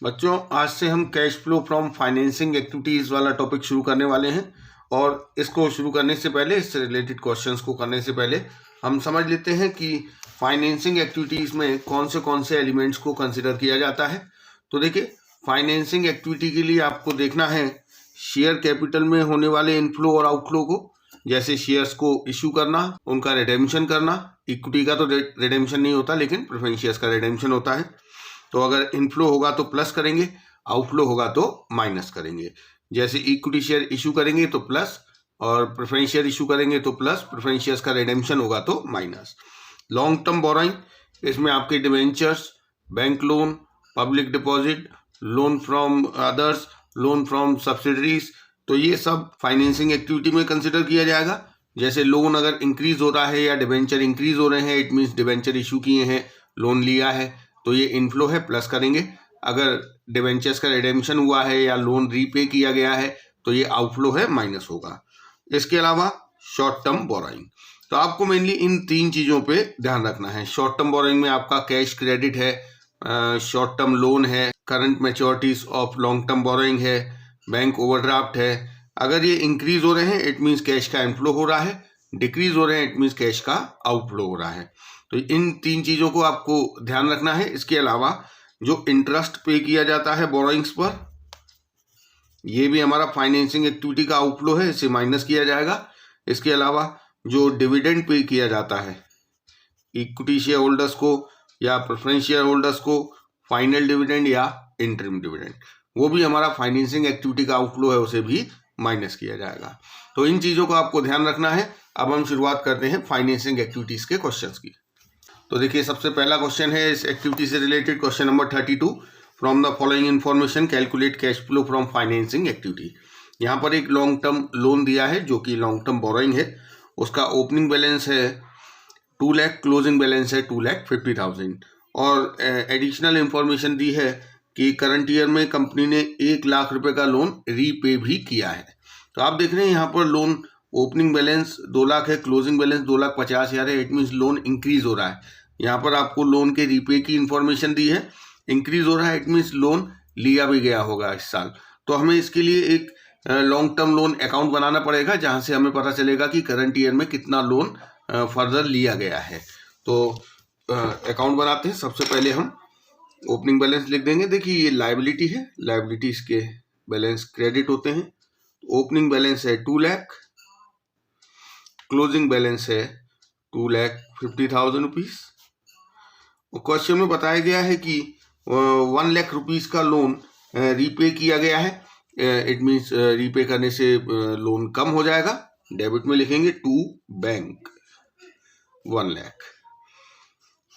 बच्चों, आज से हम cash flow from financing activities वाला टॉपिक शुरू करने वाले हैं। और इसको शुरू करने से पहले, इससे रिलेटेड क्वेश्चंस को करने से पहले हम समझ लेते हैं कि फाइनेंसिंग एक्टिविटीज़ में कौन से एलिमेंट्स को कंसिडर किया जाता है। तो देखिए, फाइनेंसिंग एक्टिविटी के लिए आपको देखना है शेयर कैपिटल में होने वाले इनफ्लो और आउटफ्लो को, जैसे शेयर्स को इशू करना, उनका रिडेम्पशन करना। इक्विटी का तो रिडेम्पशन नहीं होता, लेकिन प्रेफरेंस शेयर्स का रिडेम्पशन होता है। तो अगर इनफ्लो होगा तो प्लस करेंगे, आउटफ्लो होगा तो माइनस करेंगे। जैसे इक्विटी शेयर इशू करेंगे तो प्लस, और प्रेफरेंस शेयर इशू करेंगे तो प्लस, प्रेफरेंस शेयर्स का रिडेम्पशन होगा तो माइनस। लॉन्ग टर्म बोरोइंग, इसमें आपके debentures, bank loan, public deposit, loan from others, loan from subsidiaries, तो ये सब फाइनेंसिंग एक्टिविटी में कंसिडर किया जाएगा। जैसे लोन अगर इंक्रीज हो रहा है या डिवेंचर इंक्रीज हो रहे हैं, इट मीन्स डिवेंचर इशू किए हैं, लोन लिया है, तो ये इनफ्लो है, प्लस करेंगे। अगर डिवेंचर्स का रिडेम्पशन हुआ है या लोन रीपे किया गया है तो ये आउटफ्लो है, माइनस होगा। इसके अलावा शॉर्ट टर्म बोरोइंग, तो आपको मेनली इन तीन चीज़ों पे ध्यान रखना है। शॉर्ट टर्म बोरोइंग में आपका कैश क्रेडिट है, शॉर्ट टर्म लोन है, current मैच्योरिटीज of long term borrowing है, बैंक ओवरड्राफ्ट है। अगर ये इंक्रीज हो रहे हैं इट मीन्स कैश का इनफ्लो हो रहा है, डिक्रीज हो रहे हैं इट मीन्स कैश का आउटफ्लो हो रहा है। तो इन तीन चीज़ों को आपको ध्यान रखना है। इसके अलावा जो इंटरेस्ट पे किया जाता है बोरोइंग्स पर, ये भी हमारा फाइनेंसिंग एक्टिविटी का आउटफ्लो है, इसे माइनस किया जाएगा। इसके अलावा जो डिविडेंड पे किया जाता है इक्विटी शेयर होल्डर्स को या प्रेफरेंस शेयर होल्डर्स को, फाइनल डिविडेंड या इंटरिम डिविडेंड, वो भी हमारा फाइनेंसिंग एक्टिविटी का आउटफ्लो है, उसे भी माइनस किया जाएगा। तो इन चीज़ों को आपको ध्यान रखना है। अब हम शुरुआत करते हैं फाइनेंसिंग एक्टिविटीज़ के क्वेश्चंस की। तो देखिए, सबसे पहला क्वेश्चन है इस एक्टिविटी से related, question number 32। From the following information calculate cash flow from financing activity. यहाँ पर एक लॉन्ग टर्म लोन दिया है जो कि लॉन्ग टर्म बोरोइंग है। उसका ओपनिंग बैलेंस है 2 लाख, क्लोजिंग बैलेंस है 2,50,000, और एडिशनल इंफॉर्मेशन दी है कि करंट ईयर में कंपनी ने 1 लाख रुपए का लोन रीपे भी किया है। तो आप देख रहे हैं यहाँ पर लोन ओपनिंग बैलेंस 2 लाख है, क्लोजिंग बैलेंस 2,50,000 है, इट मीन्स लोन इंक्रीज हो रहा है। यहाँ पर आपको लोन के रीपे की इंफॉर्मेशन दी है, इंक्रीज हो रहा है, इट मीन्स लोन लिया भी गया होगा इस साल। तो हमें इसके लिए एक लॉन्ग टर्म लोन अकाउंट बनाना पड़ेगा, जहाँ से हमें पता चलेगा कि करंट ईयर में कितना लोन फर्दर लिया गया है। तो अकाउंट बनाते हैं। सबसे पहले हम ओपनिंग बैलेंस लिख देंगे। देखिए, ये लायबिलिटी है, लायबिलिटीज के बैलेंस क्रेडिट होते हैं। ओपनिंग बैलेंस है 2 लाख, क्लोजिंग बैलेंस है 2,50,000 रुपीज। क्वेश्चन में बताया गया है कि 1 लाख रुपीज का लोन रीपे किया गया है, इट मीन्स रीपे करने से लोन कम हो जाएगा। डेबिट में लिखेंगे टू बैंक 1 लाख।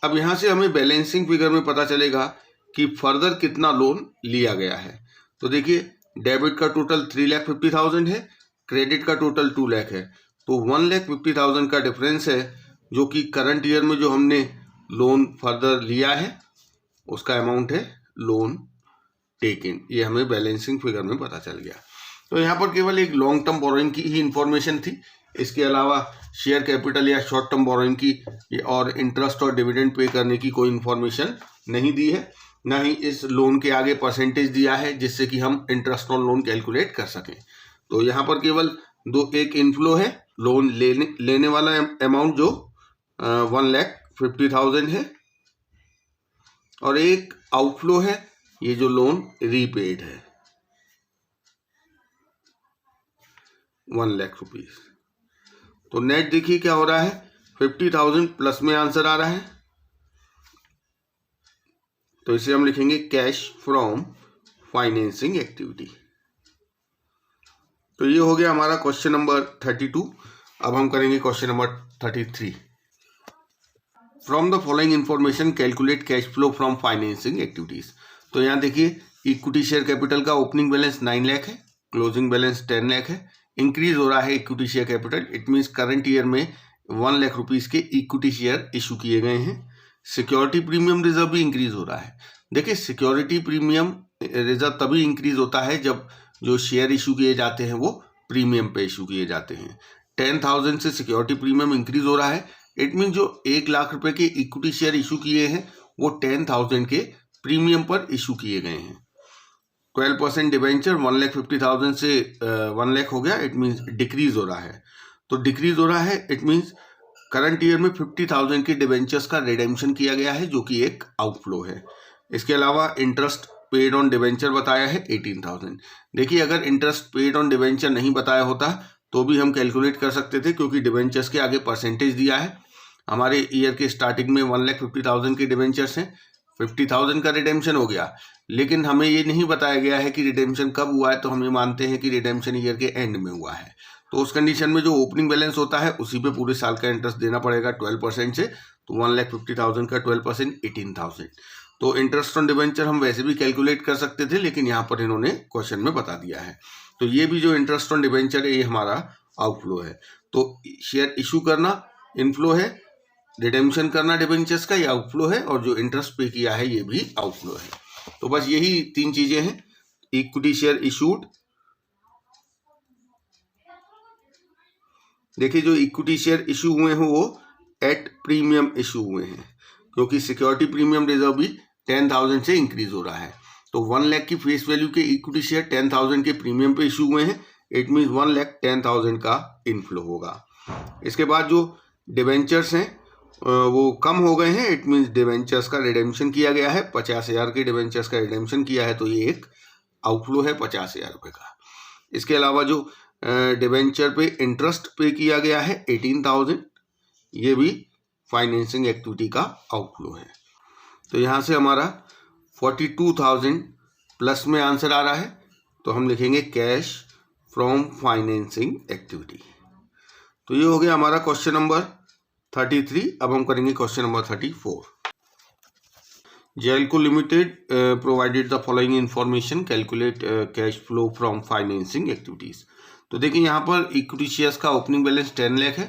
अब यहाँ से हमें बैलेंसिंग फिगर में पता चलेगा कि फर्दर कितना लोन लिया गया है। तो देखिए, डेबिट का टोटल 3,50,000 है, क्रेडिट का टोटल 2 लाख है, तो 1,50,000 का डिफरेंस है, जो कि करंट ईयर में जो हमने लोन फर्दर लिया है उसका अमाउंट है लोन टेकन। ये हमें बैलेंसिंग फिगर में पता चल गया। तो यहाँ पर केवल एक लॉन्ग टर्म बोरोइंग की ही इंफॉर्मेशन थी। इसके अलावा शेयर कैपिटल या शॉर्ट टर्म बोरोइंग की और इंटरेस्ट और डिविडेंड पे करने की कोई इंफॉर्मेशन नहीं दी है, ना ही इस लोन के आगे परसेंटेज दिया है जिससे कि हम इंटरेस्ट ऑन लोन कैलकुलेट कर सकें। तो यहाँ पर केवल एक इनफ्लो है, लोन लेने वाला अमाउंट जो 1,50,000 है, और एक आउटफ्लो है, ये जो लोन रीपेड है 1 लाख रुपीज। तो नेट देखिए क्या हो रहा है, 50,000 प्लस में आंसर आ रहा है। तो इसे हम लिखेंगे कैश फ्रॉम फाइनेंसिंग एक्टिविटी। तो ये हो गया हमारा क्वेश्चन नंबर 32। अब हम करेंगे question number 33। From the following information calculate cash flow from financing activities. तो यहाँ देखिए, इक्विटी शेयर कैपिटल का ओपनिंग बैलेंस 9 लाख है, क्लोजिंग बैलेंस 10 लाख है, इंक्रीज हो रहा है equity share capital, it means current year में 1 लाख रुपीज के इक्विटी शेयर इशू किए गए हैं। सिक्योरिटी प्रीमियम रिजर्व भी इंक्रीज हो रहा है। देखिए, सिक्योरिटी प्रीमियम रिजर्व तभी इंक्रीज होता है जब जो शेयर इशू किए जाते हैं वो प्रीमियम पे इशू किए जाते हैं। 10,000 से सिक्योरिटी प्रीमियम इंक्रीज हो रहा है, इट मीन जो 1 लाख रुपए के इक्विटी शेयर इशू किए हैं वो 10,000 के प्रीमियम पर इशू किए गए हैं। 12% डिबेंचर 1,50,000 से 1 लाख हो गया, इट मीन्स डिक्रीज हो रहा है। तो डिक्रीज हो रहा है इट मीन्स करंट ईयर में 50,000 के डिबेंचर्स का रिडेम्पशन किया गया है, जो कि एक आउटफ्लो है। इसके अलावा इंटरेस्ट पेड ऑन डिबेंचर बताया है 18,000। देखिए, अगर इंटरेस्ट पेड ऑन डिबेंचर नहीं बताया होता तो भी हम कैलकुलेट कर सकते थे, क्योंकि डिबेंचर्स के आगे परसेंटेज दिया है। हमारे ईयर के स्टार्टिंग में 1,50,000 के डिबेंचर्स हैं, 50,000 का रिडेम्पशन हो गया, लेकिन हमें ये नहीं बताया गया है कि रिडेम्पशन कब हुआ है। तो हम ये मानते हैं कि रिडेम्पशन ईयर के एंड में हुआ है। तो उस कंडीशन में जो ओपनिंग बैलेंस होता है उसी पे पूरे साल का इंटरेस्ट देना पड़ेगा 12% से। तो 1,50,000 का 12% 18,000। तो इंटरेस्ट ऑन डिबेंचर हम वैसे भी कैलकुलेट कर सकते थे, लेकिन यहाँ पर इन्होंने क्वेश्चन में बता दिया है। तो ये भी जो इंटरेस्ट ऑन डिबेंचर है ये हमारा आउटफ्लो है। तो शेयर इशू करना इनफ्लो है, रिडेम्पशन करना डिबेंचर्स का ये आउटफ्लो है, और जो इंटरेस्ट पे किया है ये भी आउटफ्लो है। तो बस यही 3 चीजें हैं। इक्विटी शेयर इशूड, देखिए जो इक्विटी शेयर इशू हुए हैं वो एट प्रीमियम इशू हुए हैं, क्योंकि सिक्योरिटी प्रीमियम रिजर्व भी 10,000 से इंक्रीज हो रहा है। तो 1 लाख की फेस वैल्यू के इक्विटी शेयर 10,000 के प्रीमियम पे इशू हुए हैं, इट मीन्स 1,10,000 का इनफ्लो होगा। इसके बाद जो डिबेंचर्स हैं वो कम हो गए हैं, इट मीन्स डिबेंचर्स का रिडेम्पशन किया गया है। 50,000 के डिबेंचर्स का रिडेम्पशन किया है, तो ये एक आउटफ्लो है 50,000 रुपये का। इसके अलावा जो डिबेंचर पे इंटरेस्ट पे किया गया है 18,000, ये भी फाइनेंसिंग एक्टिविटी का आउटफ्लो है। तो यहाँ से हमारा 42,000 प्लस में आंसर आ रहा है, तो हम लिखेंगे कैश फ्रॉम फाइनेंसिंग एक्टिविटी। तो ये हो गया हमारा क्वेश्चन नंबर 33। अब हम करेंगे question number 34। Jelco limited provided the following information, calculate cash flow from financing activities. तो देखिए यहाँ पर इक्विटी शेयर्स का ओपनिंग बैलेंस 10 लाख है,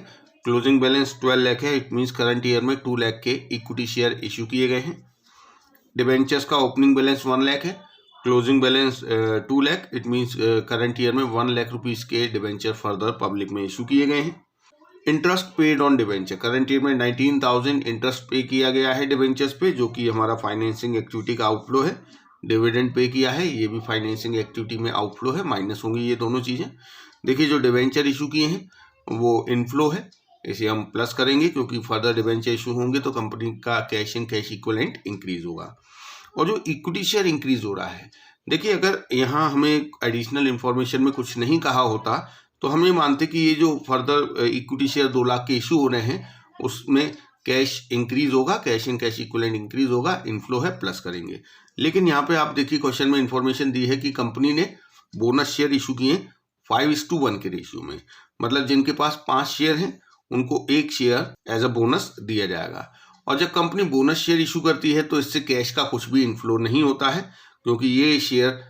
क्लोजिंग बैलेंस 12 लाख है, इट मीन्स करंट ईयर में 2 लाख के इक्विटी शेयर इशू किए गए हैं। डिबेंचर्स का ओपनिंग बैलेंस 1 लाख है, closing balance 2 lakh, it means current year में 1 लाख रुपीज के डिबेंचर फर्दर पब्लिक में इशू किए गए हैं। Interest paid on debenture, current year में 19,000 इंटरेस्ट पे किया गया है डिबेंचर्स पे, जो कि हमारा फाइनेंसिंग एक्टिविटी का आउटफ्लो है। डिविडेंड पे किया है, ये भी फाइनेंसिंग एक्टिविटी में आउटफ्लो है, माइनस होंगी ये दोनों चीजें। देखिए जो डिबेंचर इशू किए हैं वो इनफ्लो है, इसे हम प्लस करेंगे, क्योंकि फर्दर डिबेंचर इशू होंगे तो कंपनी का cash and cash equivalent increase होगा। और जो इक्विटी शेयर इंक्रीज हो रहा है, देखिए अगर यहाँ हमें एडिशनल इंफॉर्मेशन में कुछ नहीं कहा होता तो हम ये मानते कि ये जो फर्दर इक्विटी शेयर 2 लाख के इशू हो रहे हैं उसमें कैश इंक्रीज होगा, cash and cash equivalent increase होगा, इनफ्लो है, प्लस करेंगे। लेकिन यहाँ पे आप देखिए क्वेश्चन में इंफॉर्मेशन दी है कि कंपनी ने बोनस शेयर इशू किए 5:1 के रेशियो में, मतलब जिनके पास 5 शेयर हैं उनको 1 शेयर एज अ बोनस दिया जाएगा। और जब कंपनी बोनस शेयर इशू करती है तो इससे कैश का कुछ भी इनफ्लो नहीं होता है, क्योंकि ये शेयर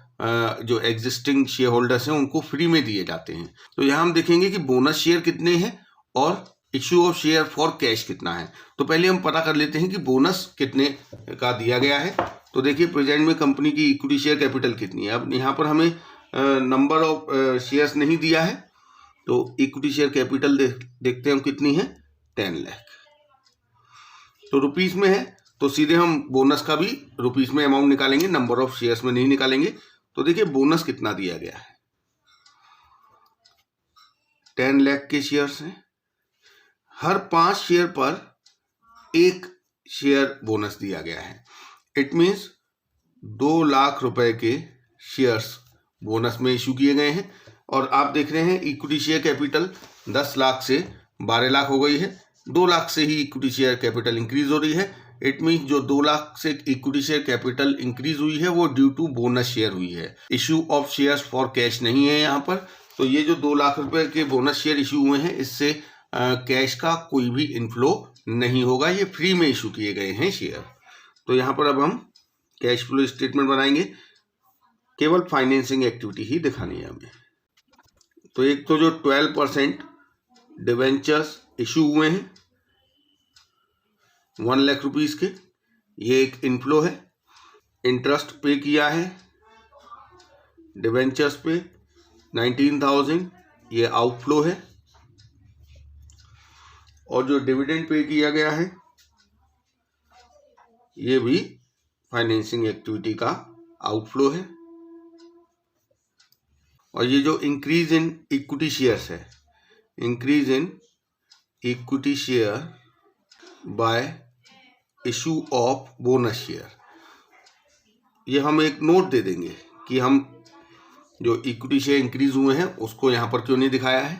जो एग्जिस्टिंग शेयर होल्डर्स हैं उनको फ्री में दिए जाते हैं। तो यहाँ हम देखेंगे कि बोनस शेयर कितने हैं और issue of share for cash कितना है। तो पहले हम पता कर लेते हैं कि बोनस कितने का दिया गया है। तो देखिए प्रेजेंट में कंपनी की इक्विटी शेयर कैपिटल कितनी है। अब यहाँ पर हमें नंबर ऑफ शेयर्स नहीं दिया है, तो इक्विटी शेयर कैपिटल देखते हैं हम कितनी है, 10 लाख। तो रुपीस में है तो सीधे हम बोनस का भी रुपीस में अमाउंट निकालेंगे, नंबर ऑफ शेयर्स में नहीं निकालेंगे। तो देखिए बोनस कितना दिया गया है, 10 लाख के शेयर्स हैं, हर 5 शेयर पर 1 शेयर बोनस दिया गया है। इट मीन्स 2 लाख रुपए के शेयर्स बोनस में इशू किए गए हैं। और आप देख रहे हैं इक्विटी शेयर कैपिटल 10 लाख से 12 लाख हो गई है, 2 लाख से ही इक्विटी शेयर कैपिटल इंक्रीज हो रही है। इट मीन्स जो 2 लाख से इक्विटी शेयर कैपिटल इंक्रीज हुई है वो ड्यू टू बोनस शेयर हुई है, issue of shares for cash नहीं है यहाँ पर। तो ये जो 2 लाख रुपए के बोनस शेयर इशू हुए हैं इससे कैश का कोई भी इनफ्लो नहीं होगा, ये फ्री में इशू किए गए हैं शेयर। तो यहाँ पर अब हम कैश फ्लो स्टेटमेंट बनाएंगे, केवल फाइनेंसिंग एक्टिविटी ही दिखानी है हमें। तो एक तो जो 12% डिवेंचर्स इशू हुए हैं 1 लाख रुपीज के, ये एक इनफ्लो है। इंटरेस्ट पे किया है डिवेंचर्स पे 19,000, ये आउटफ्लो है। और जो डिविडेंड पे किया गया है ये भी फाइनेंसिंग एक्टिविटी का आउटफ्लो है। और ये जो इंक्रीज इन इक्विटी शेयर्स है, increase in equity share bye issue of bonus share, ये हम एक नोट दे देंगे कि हम जो इक्विटी शेयर इंक्रीज हुए हैं उसको यहाँ पर क्यों नहीं दिखाया है।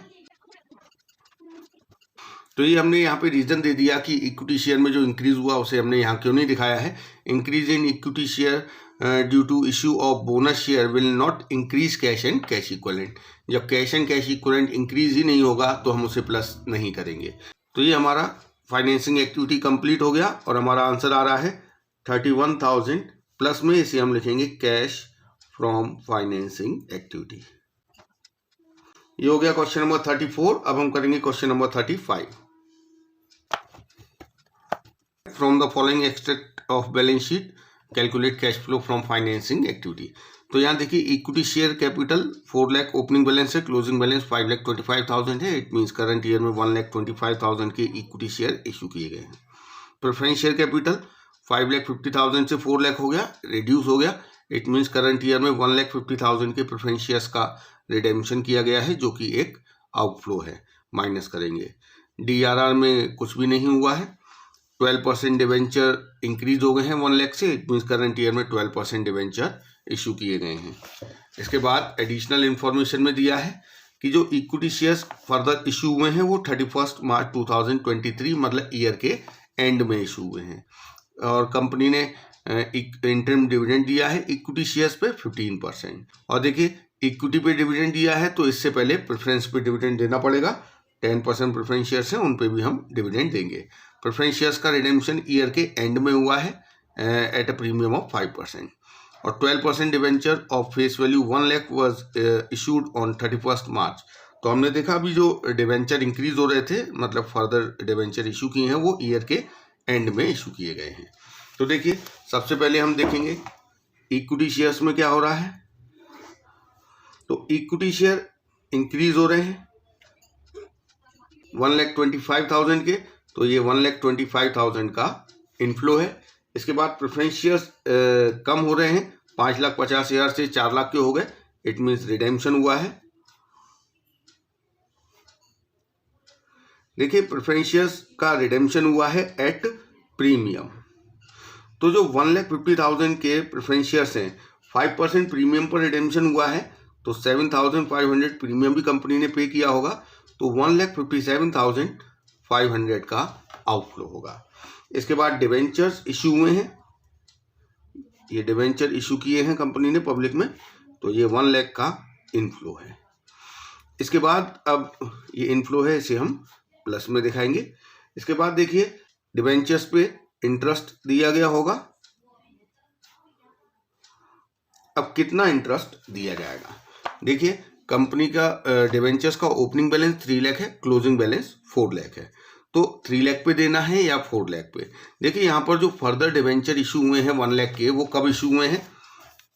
तो ये हमने यहाँ पे रीजन दे दिया कि इक्विटी शेयर में जो इंक्रीज हुआ उसे हमने यहाँ क्यों नहीं दिखाया है। Increase in equity share due to issue of bonus share will not increase cash and cash equivalent. जब cash and cash equivalent increase ही नहीं होगा तो हम उसे प्लस नहीं करेंगे। तो ये हमारा फाइनेंसिंग एक्टिविटी कंप्लीट हो गया और हमारा आंसर आ रहा है 31,000 प्लस में इसे हम लिखेंगे कैश फ्रॉम फाइनेंसिंग एक्टिविटी। ये हो गया क्वेश्चन नंबर 34। अब हम करेंगे question number 35। From the following extract of balance sheet calculate cash flow from financing activity. तो यहाँ देखिए equity share capital 4 lakh opening balance है, क्लोजिंग बैलेंस 5,25,000 है। इट मीन्स करंट ईयर में 1,25,000 के इक्विटी शेयर इशू किए गए हैं। प्रेफरेंस शेयर कैपिटल 5,50,000 से 4 लाख हो गया, रिड्यूस हो गया। इट मीन्स करंट ईयर में 1,50,000 के प्रेफरेंस शेयर्स का रिडेम्पशन किया गया है जो कि एक आउटफ्लो है, माइनस करेंगे। DRR में कुछ भी नहीं हुआ है। 12% डिवेंचर इंक्रीज हो गए हैं 1 लाख से। इट मीन्स करंट ईयर में 12% डिवेंचर इशू किए गए हैं। इसके बाद एडिशनल इंफॉर्मेशन में दिया है कि जो इक्विटी शेयर्स फर्दर इशू हुए हैं वो 31 मार्च 2023 मतलब ईयर के एंड में इशू हुए हैं। और कंपनी ने इंटरिम डिविडेंड दिया है इक्विटी शेयर्स पे 15%। और देखिए इक्विटी पे डिविडेंड दिया है तो इससे पहले प्रेफरेंस पे डिविडेंड देना पड़ेगा। 10% प्रेफरेंस शेयर्स हैं, उन पे भी हम डिविडेंड देंगे। प्रेफरेंस शेयर्स का रिडेम्पशन ईयर के एंड में हुआ है एट अ प्रीमियम ऑफ 5%। और 12% debenture of face value 1 lakh was issued on 31 मार्च। तो हमने देखा अभी जो डिवेंचर इंक्रीज हो रहे थे मतलब फर्दर डिवेंचर इशू किए हैं वो ईयर के एंड में इशू किए गए हैं। तो देखिए सबसे पहले हम देखेंगे इक्विटी शेयर्स में क्या हो रहा है। तो इक्विटी शेयर इंक्रीज हो रहे हैं 1,25,000 के, तो ये 1,25,000 का इनफ्लो है। इसके बाद प्रेफरेंस शेयर्स कम हो रहे हैं 5,50,000 से 4 लाख के हो गए। इट मीन्स रिडेम्पशन हुआ है। देखिए प्रेफरेंस शेयर्स का रिडेम्पशन हुआ है एट प्रीमियम। तो जो 1,50,000 के प्रेफरेंस शेयर्स हैं 5% प्रीमियम पर रिडेम्पशन हुआ है तो 7,500 प्रीमियम भी कंपनी ने पे किया होगा। तो 1,57,500 का आउटफ्लो होगा। इसके बाद डिवेंचर्स इशू हुए हैं, ये डिवेंचर इशू किए हैं कंपनी ने पब्लिक में, तो ये 1 लाख का इनफ्लो है। इसके बाद अब ये इनफ्लो है इसे हम प्लस में दिखाएंगे। इसके बाद देखिए डिवेंचर्स पे इंटरेस्ट दिया गया होगा। अब कितना इंटरेस्ट दिया जाएगा। देखिए कंपनी का डिवेंचर्स का ओपनिंग बैलेंस 3 लाख है, क्लोजिंग बैलेंस 4 लाख है। तो 3 लाख पे देना है या 4 लाख पे। देखिए यहाँ पर जो फर्दर डिवेंचर इशू हुए हैं 1 लाख के वो कब इशू हुए हैं,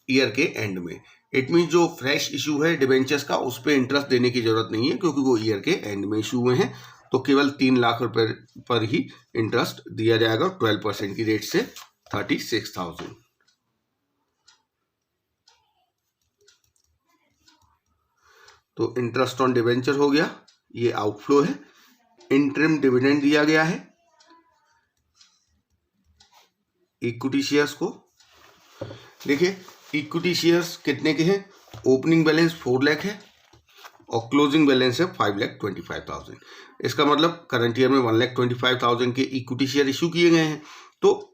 ईयर के एंड में। इट मीन जो फ्रेश इशू है डिवेंचर्स का उस पर इंटरेस्ट देने की जरूरत नहीं है क्योंकि वो ईयर के एंड में इशू हुए हैं। तो केवल 3 लाख रुपए पर ही इंटरेस्ट दिया जाएगा 12% की रेट से 36,000। तो इंटरेस्ट ऑन डिवेंचर हो गया, ये आउटफ्लो है। इंटरिम डिविडेंड दिया गया है इक्विटी शेयर्स को। देखिए इक्विटी शेयर्स कितने के हैं, ओपनिंग बैलेंस 4 लाख है और क्लोजिंग बैलेंस है 5,25,000। इसका मतलब करंट ईयर में 1,25,000 के इक्विटी शेयर इशू किए गए हैं। तो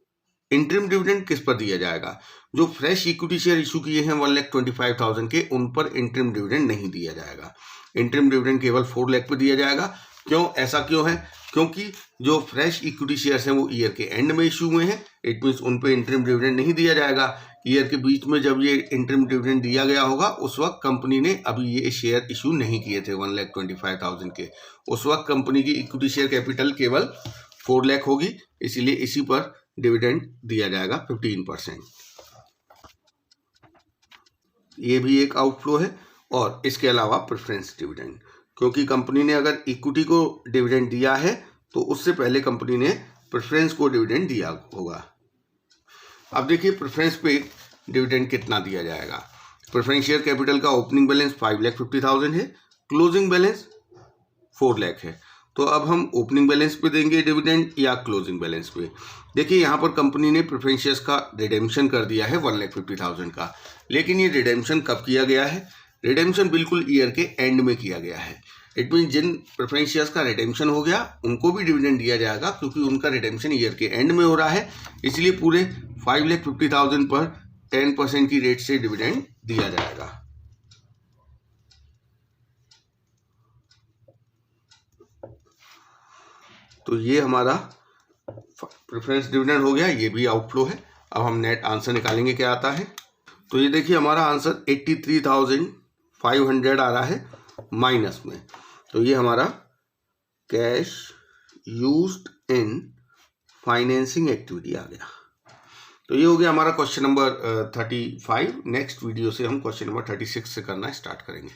इंटरिम डिविडेंड किस पर दिया जाएगा, जो फ्रेश इक्विटी शेयर इशू किए हैं 1,25,000 के उन पर इंटरिम डिविडेंड नहीं दिया जाएगा। इंटरिम डिविडेंड केवल 4 लाख पे दिया जाएगा। क्यों, ऐसा क्यों है, क्योंकि जो फ्रेश इक्विटी शेयर्स हैं वो ईयर के एंड में इशू हुए हैं। इट मीन्स उन पे इंटरिम डिविडेंड नहीं दिया जाएगा। ईयर के बीच में जब ये इंटरिम डिविडेंड दिया गया होगा उस वक्त कंपनी ने अभी ये शेयर इशू नहीं किए थे 1,25,000 के। उस वक्त कंपनी की इक्विटी शेयर कैपिटल केवल 4 लाख होगी, इसीलिए इसी पर डिविडेंड दिया जाएगा 15%। ये भी एक आउटफ्लो है। और इसके अलावा प्रेफरेंस डिविडेंड, क्योंकि कंपनी ने अगर इक्विटी को डिविडेंड दिया है तो उससे पहले कंपनी ने प्रेफरेंस को डिविडेंड दिया होगा। अब देखिए प्रेफरेंस पे डिविडेंड कितना दिया जाएगा। प्रेफरेंस शेयर कैपिटल का ओपनिंग बैलेंस 5,50,000 है, क्लोजिंग बैलेंस 4 लाख है। तो अब हम ओपनिंग बैलेंस पे देंगे डिविडेंड या क्लोजिंग बैलेंस पे। देखिए यहाँ पर कंपनी ने प्रेफरेंस शेयर्स का रिडेम्पशन कर दिया है 1,50,000 का, लेकिन ये रिडेम्पशन कब किया गया है? रिडेम्पशन बिल्कुल ईयर के एंड में किया गया है। इट मीन जिन प्रेफरेंस शेयर्स का रिडेम्पशन हो गया उनको भी डिविडेंड दिया जाएगा, क्योंकि उनका रिडेम्पशन ईयर के एंड में हो रहा है, इसलिए पूरे 5,50,000 पर 10% की रेट से डिविडेंड दिया जाएगा। तो ये हमारा प्रेफरेंस डिविडेंड हो गया, ये भी आउटफ्लो है। अब हम नेट आंसर निकालेंगे क्या आता है। तो ये देखिए हमारा आंसर 83,500 आ रहा है माइनस में। तो ये हमारा cash used in financing activity आ गया। तो ये हो गया हमारा क्वेश्चन नंबर 35। नेक्स्ट वीडियो से हम क्वेश्चन नंबर 36 से करना स्टार्ट करेंगे।